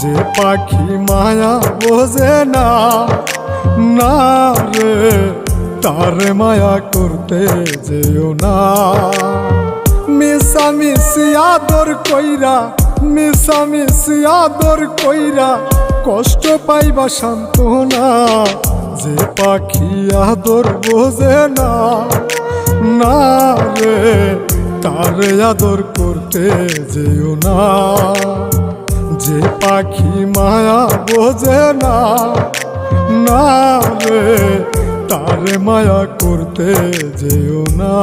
যে পাখি মায়া বোঝে না, না রে তারে মায়া করতে যেও না। মিশামিশি আদর কইরা, মিশামিশি আদর কইরা কষ্ট পাইবা সান্ত্বনা। যে পাখি আদর বোঝে না, না রে তারে আদর করতে যেও না। যে পাখি মায়া বোঝে না, না রে তারে মায়া করতে যেও না।